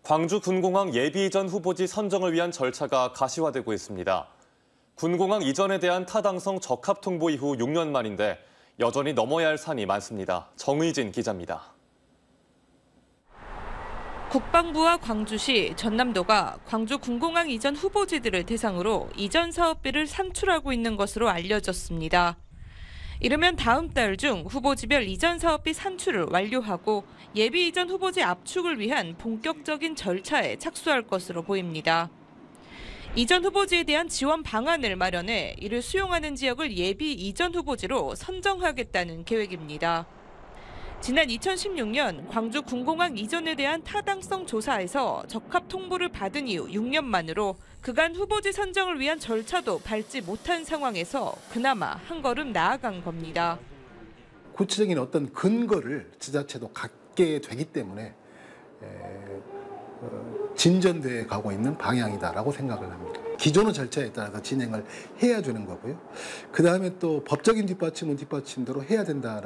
광주 군공항 예비 이전 후보지 선정을 위한 절차가 가시화되고 있습니다. 군공항 이전에 대한 타당성 적합 통보 이후 6년 만인데 여전히 넘어야 할 산이 많습니다. 정의진 기자입니다. 국방부와 광주시, 전남도가 광주 군공항 이전 후보지들을 대상으로 이전 사업비를 산출하고 있는 것으로 알려졌습니다. 이르면 다음 달 중 후보지별 이전 사업비 산출을 완료하고 예비 이전 후보지 압축을 위한 본격적인 절차에 착수할 것으로 보입니다. 이전 후보지에 대한 지원 방안을 마련해 이를 수용하는 지역을 예비 이전 후보지로 선정하겠다는 계획입니다. 지난 2016년 광주 군공항 이전에 대한 타당성 조사에서 적합 통보를 받은 이후 6년 만으로 그간 후보지 선정을 위한 절차도 밟지 못한 상황에서 그나마 한 걸음 나아간 겁니다. 구체적인 어떤 근거를 지자체도 갖게 되기 때문에 진전돼 가고 있는 방향이다라고 생각을 합니다. 기존의 절차에 따라서 진행을 해야 되는 거고요. 그다음에 또 법적인 뒷받침은 뒷받침대로 해야 된다.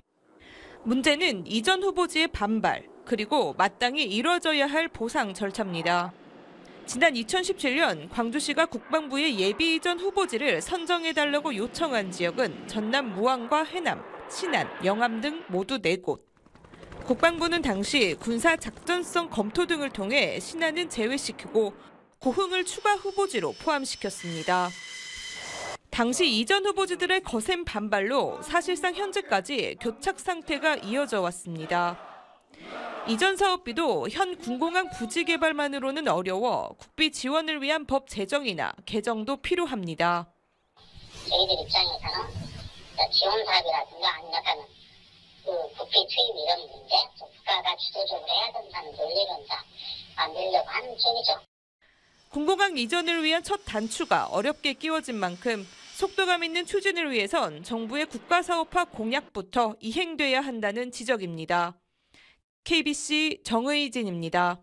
문제는 이전 후보지의 반발, 그리고 마땅히 이뤄져야 할 보상 절차입니다. 지난 2017년 광주시가 국방부의 예비 이전 후보지를 선정해달라고 요청한 지역은 전남 무안과 해남, 신안, 영암 등 모두 4곳. 국방부는 당시 군사 작전성 검토 등을 통해 신안은 제외시키고 고흥을 추가 후보지로 포함시켰습니다. 당시 이전 후보지들의 거센 반발로 사실상 현재까지 교착 상태가 이어져 왔습니다. 이전 사업비도 현 군공항 부지 개발만으로는 어려워 국비 지원을 위한 법 제정이나 개정도 필요합니다. 저희들 입장에서는 지원 사업이라든가 아니면 그 국비 투입 이런 문제, 국가가 주도적으로 해야 된다는 논리를 만들려고 하는 중이죠. 군공항 이전을 위한 첫 단추가 어렵게 끼워진 만큼 속도감 있는 추진을 위해선 정부의 국가사업화 공약부터 이행돼야 한다는 지적입니다. KBC 정의진입니다.